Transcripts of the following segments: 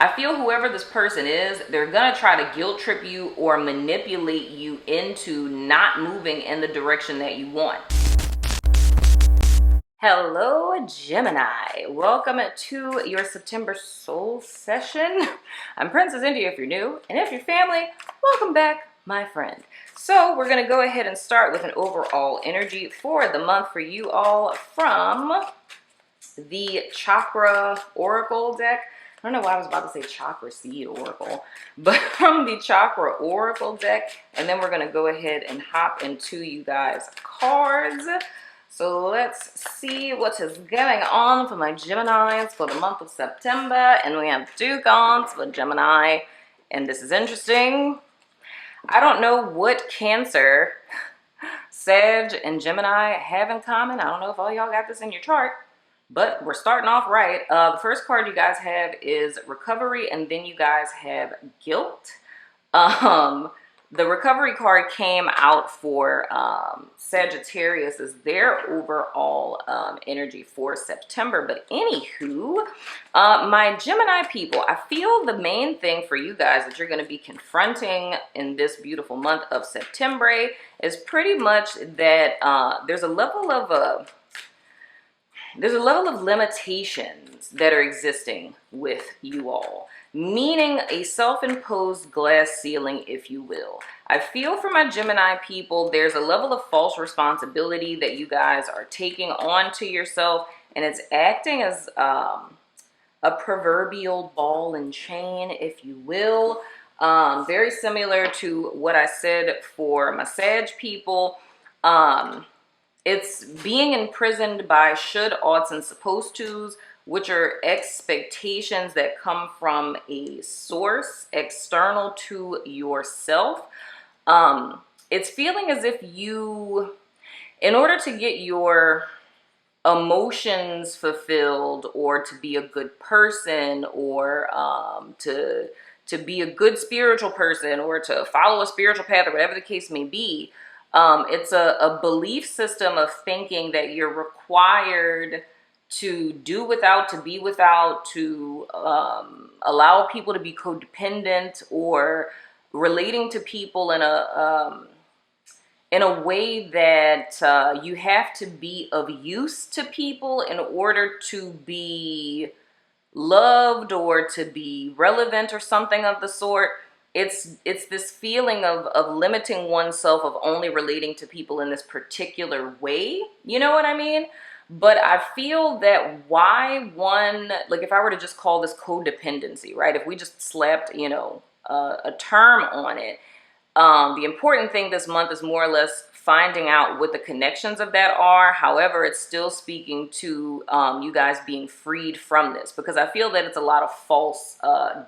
I feel whoever this person is, they're gonna try to guilt trip you or manipulate you into not moving in the direction that you want. Hello, Gemini. Welcome to your September soul session. I'm Princess India if you're new, and if you're family, welcome back, my friend. So we're gonna go ahead and start with an overall energy for the month for you all from the Chakra Oracle deck. I don't know why I was about to say Chakra Seed Oracle, but from the Chakra Oracle deck. And then we're going to go ahead and hop into you guys' cards. So let's see what is going on for my Geminis for the month of September. And we have two cards for Gemini. And this is interesting. I don't know what Cancer, Sag, and Gemini have in common. I don't know if all y'all got this in your chart. But we're starting off right. The first card you guys have is recovery, and then you guys have guilt. The recovery card came out for Sagittarius as their overall energy for September. But anywho, my Gemini people, I feel the main thing for you guys that you're going to be confronting in this beautiful month of September is pretty much that there's a level of limitations that are existing with you all, meaning a self-imposed glass ceiling, if you will. I feel for my Gemini people, there's a level of false responsibility that you guys are taking on to yourself, and it's acting as a proverbial ball and chain, if you will. Very similar to what I said for my Sag people. It's being imprisoned by should, oughts, and supposed tos, which are expectations that come from a source external to yourself. It's feeling as if you, in order to get your emotions fulfilled, or to be a good person, or to be a good spiritual person, or to follow a spiritual path, or whatever the case may be, it's a belief system of thinking that you're required to do without, to be without, to allow people to be codependent, or relating to people in a way that you have to be of use to people in order to be loved or to be relevant or something of the sort. It's this feeling of limiting oneself, of only relating to people in this particular way. You know what I mean? But I feel that why one, like if I were to just call this codependency, right? If we just slapped, a term on it, the important thing this month is more or less finding out what the connections of that are. However, it's still speaking to you guys being freed from this, because I feel that it's a lot of false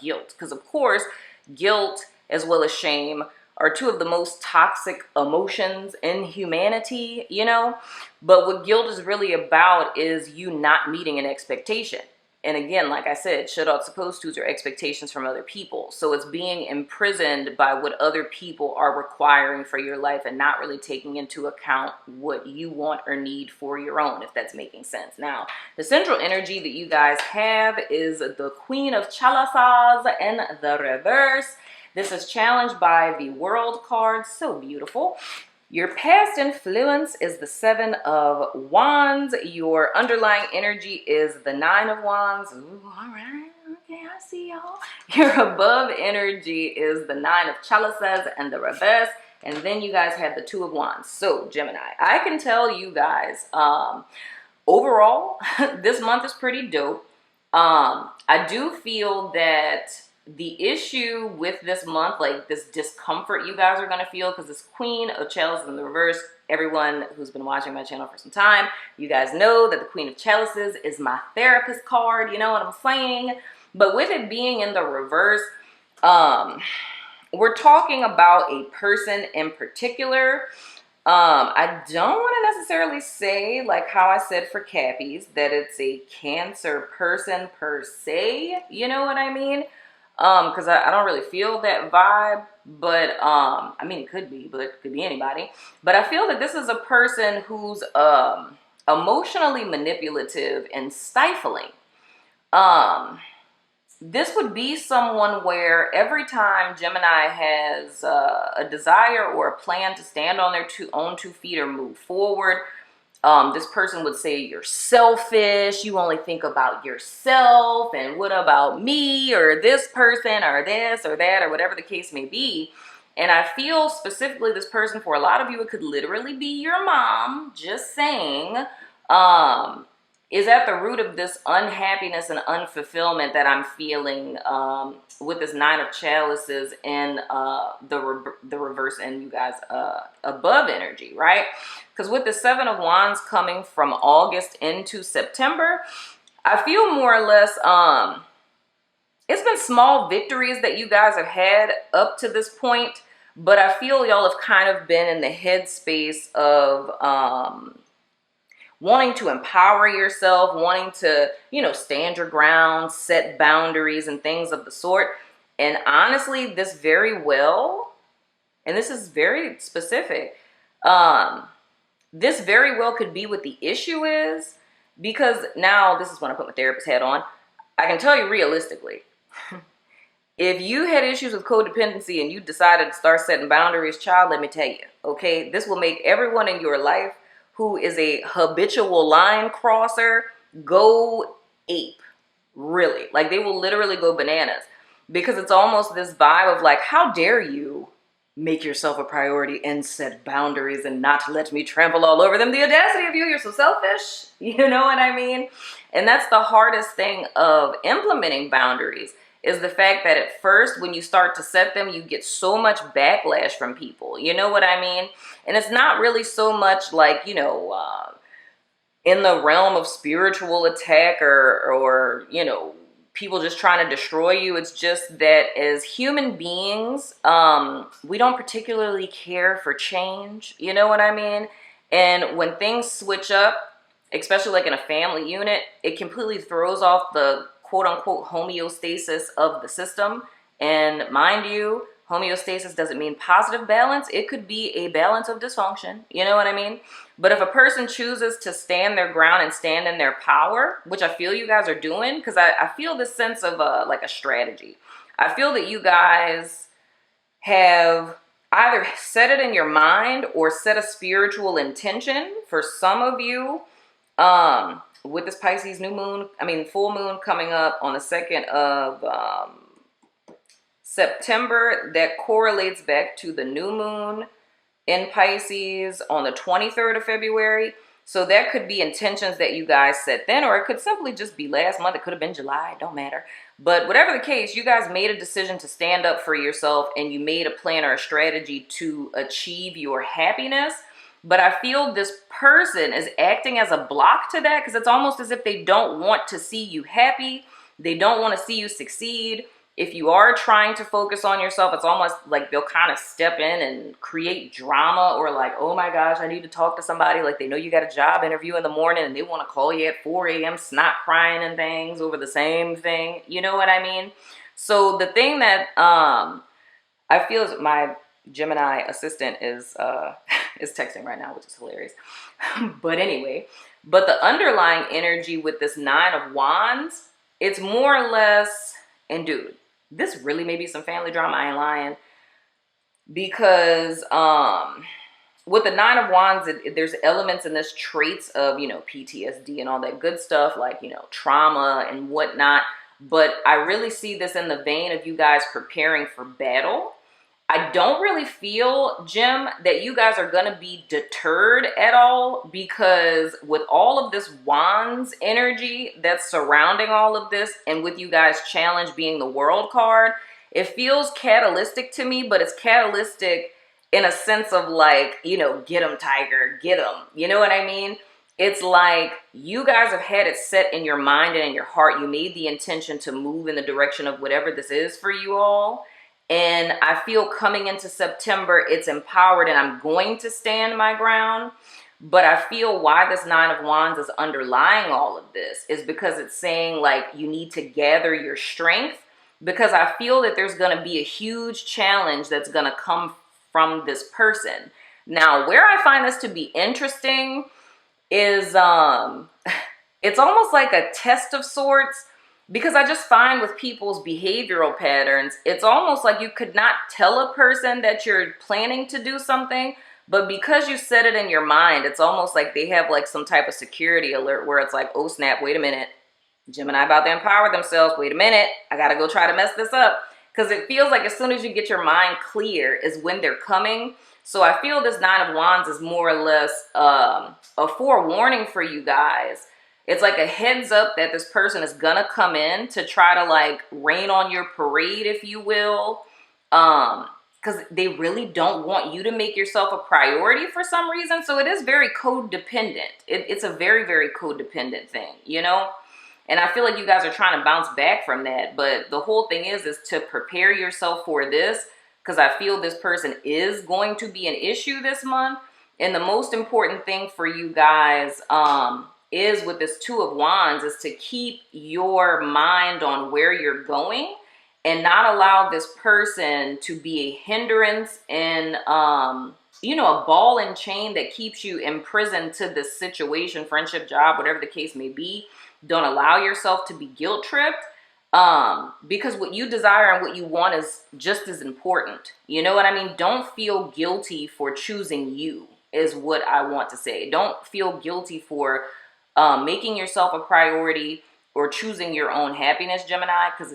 guilt. Because of course, guilt as well as shame are two of the most toxic emotions in humanity, but what guilt is really about is you not meeting an expectation. And again, like I said, should, ought, supposed to's are expectations from other people. So it's being imprisoned by what other people are requiring for your life and not really taking into account what you want or need for your own, if that's making sense. Now, the central energy that you guys have is the Queen of Chalices in the reverse. This is challenged by the World card. So beautiful. Your past influence is the Seven of Wands. Your underlying energy is the Nine of Wands. Ooh, all right. Okay, I see y'all. Your above energy is the Nine of Chalices and the reverse. And then you guys have the Two of Wands. So, Gemini, I can tell you guys, overall, this month is pretty dope. I do feel that the issue with this month, like this discomfort you guys are going to feel, because this Queen of Chalices in the reverse, everyone who's been watching my channel for some time, you guys know that the Queen of Chalices is my therapist card, you know what I'm saying? But with it being in the reverse, we're talking about a person in particular. I don't want to necessarily say, like how I said for Cappies, that it's a Cancer person per se, you know what I mean? Because I don't really feel that vibe, but I mean, it could be, but it could be anybody. But I feel that this is a person who's emotionally manipulative and stifling. this would be someone where every time Gemini has a desire or a plan to stand on their own 2 feet or move forward, this person would say you're selfish, you only think about yourself, and what about me or this person or this or that or whatever the case may be. And I feel specifically this person, for a lot of you, it could literally be your mom, just saying, is at the root of this unhappiness and unfulfillment that I'm feeling with this 9 of chalices and the reverse and you guys above energy, right? Because with the 7 of wands coming from August into September, I feel more or less it's been small victories that you guys have had up to this point, but I feel y'all have kind of been in the headspace of wanting to empower yourself, wanting to, you know, stand your ground, set boundaries and things of the sort. And honestly, this very well, and this is very specific, this very well could be what the issue is, because now this is when I put my therapist hat on. I can tell you realistically, if you had issues with codependency and you decided to start setting boundaries, child, let me tell you, okay, this will make everyone in your life who is a habitual line crosser go ape, really. Like, they will literally go bananas, because it's almost this vibe of like, how dare you make yourself a priority and set boundaries and not let me trample all over them. The audacity of you, you're so selfish. You know what I mean? And that's the hardest thing of implementing boundaries, is the fact that at first, when you start to set them, you get so much backlash from people. You know what I mean? And it's not really so much like, you know, in the realm of spiritual attack or you know, people just trying to destroy you. It's just that as human beings, we don't particularly care for change. You know what I mean? And when things switch up, especially like in a family unit, it completely throws off the quote unquote homeostasis of the system. And mind you, homeostasis doesn't mean positive balance. It could be a balance of dysfunction. You know what I mean? But if a person chooses to stand their ground and stand in their power, which I feel you guys are doing, because I feel this sense of like a strategy. I feel that you guys have either set it in your mind or set a spiritual intention. For some of you, with this Pisces full moon coming up on the 2nd of September, that correlates back to the new moon in Pisces on the 23rd of February. So that could be intentions that you guys set then, or it could simply just be last month. It could have been July, it don't matter. But whatever the case, you guys made a decision to stand up for yourself, and you made a plan or a strategy to achieve your happiness. But I feel this person is acting as a block to that, because it's almost as if they don't want to see you happy. They don't want to see you succeed. If you are trying to focus on yourself, it's almost like they'll kind of step in and create drama, or like, oh my gosh, I need to talk to somebody. Like, they know you got a job interview in the morning and they want to call you at 4 a.m. snot crying and things over the same thing. You know what I mean? So the thing that I feel is my Gemini assistant is texting right now, which is hilarious. But anyway, but the underlying energy with this 9 of wands, it's more or less, and dude, this really may be some family drama, I ain't lying. Because with the 9 of wands, there's elements in this, traits of, you know, PTSD and all that good stuff, like, you know, trauma and whatnot. But I really see this in the vein of you guys preparing for battle. I don't really feel, Jim, that you guys are going to be deterred at all, because with all of this wands energy that's surrounding all of this, and with you guys' challenge being the world card, it feels catalytic to me, but it's catalytic in a sense of like, you know, get them, tiger, get them. You know what I mean? It's like you guys have had it set in your mind and in your heart. You made the intention to move in the direction of whatever this is for you all. And I feel coming into September, it's empowered and I'm going to stand my ground. But I feel why this 9 of wands is underlying all of this is because it's saying like you need to gather your strength, because I feel that there's going to be a huge challenge that's going to come from this person. Now, where I find this to be interesting is it's almost like a test of sorts, because I just find with people's behavioral patterns, it's almost like you could not tell a person that you're planning to do something, but because you said it in your mind, it's almost like they have like some type of security alert where it's like, oh snap, wait a minute, Gemini about to empower themselves. Wait a minute, I gotta go try to mess this up. Because it feels like as soon as you get your mind clear is when they're coming. So I feel this Nine of Wands is more or less a forewarning for you guys. It's like a heads up that this person is gonna come in to try to like rain on your parade, if you will. Because they really don't want you to make yourself a priority for some reason. So it is very codependent. It's a very, very codependent thing, you know? And I feel like you guys are trying to bounce back from that. But the whole thing is to prepare yourself for this, because I feel this person is going to be an issue this month. And the most important thing for you guys is with this Two of Wands is to keep your mind on where you're going and not allow this person to be a hindrance and, you know, a ball and chain that keeps you imprisoned to this situation, friendship, job, whatever the case may be. Don't allow yourself to be guilt tripped, because what you desire and what you want is just as important. You know what I mean? Don't feel guilty for choosing you is what I want to say. Don't feel guilty for making yourself a priority or choosing your own happiness, Gemini, because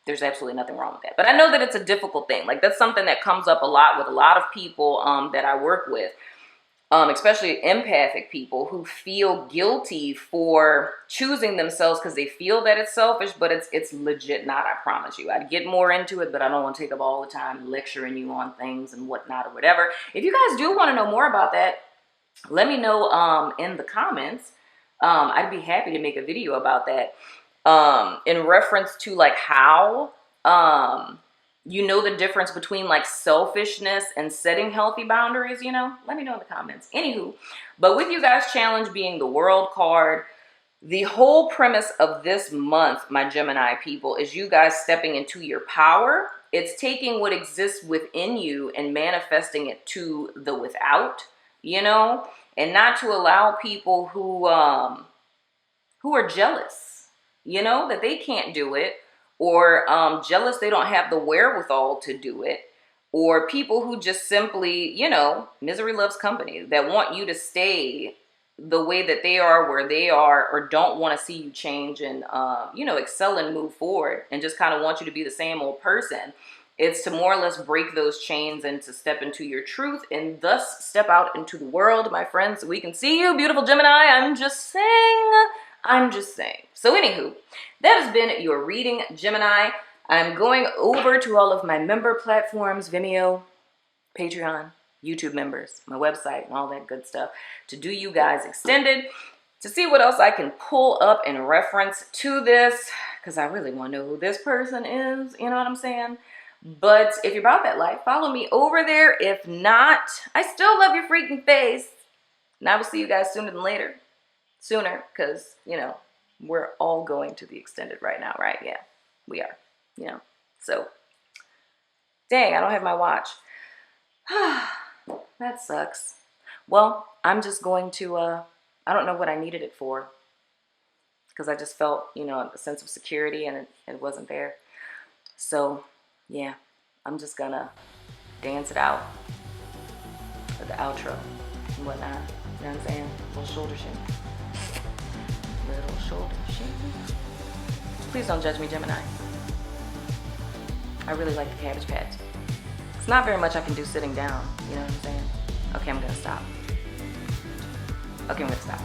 there's absolutely nothing wrong with that. But I know that it's a difficult thing. Like that's something that comes up a lot with a lot of people that I work with. Especially empathic people who feel guilty for choosing themselves because they feel that it's selfish, but it's legit not, I promise you. I'd get more into it, but I don't want to take up all the time lecturing you on things and whatnot or whatever. If you guys do want to know more about that, let me know in the comments. I'd be happy to make a video about that in reference to like how you know the difference between like selfishness and setting healthy boundaries, you know? Let me know in the comments. Anywho, but with you guys' challenge being the World card, the whole premise of this month, my Gemini people, is you guys stepping into your power. It's taking what exists within you and manifesting it to the without, you know? And not to allow people who are jealous, you know, that they can't do it, or jealous they don't have the wherewithal to do it, or people who just simply, you know, misery loves company, that want you to stay the way that they are, where they are, or don't want to see you change and, you know, excel and move forward and just kind of want you to be the same old person. It's to more or less break those chains and to step into your truth and thus step out into the world, my friends, so we can see you, beautiful Gemini. I'm just saying. So anywho, that has been your reading, Gemini. I'm going over to all of my member platforms, Vimeo, Patreon, YouTube members, my website, and all that good stuff to do you guys extended to see what else I can pull up in reference to this, because I really want to know who this person is, you know what I'm saying? But if you're about that life, follow me over there. If not, I still love your freaking face. And I will see you guys sooner than later. Sooner, because, you know, we're all going to the extended right now, right? Yeah, we are, you know. So, dang, I don't have my watch. That sucks. Well, I'm just going to, I don't know what I needed it for, because I just felt, you know, a sense of security and it wasn't there. So, yeah, I'm just gonna dance it out with the outro and whatnot. You know what I'm saying? Little shoulder shake. Little shoulder shake. Please don't judge me, Gemini. I really like the Cabbage Patch. It's not very much I can do sitting down. You know what I'm saying? Okay, I'm gonna stop. Okay, I'm gonna stop.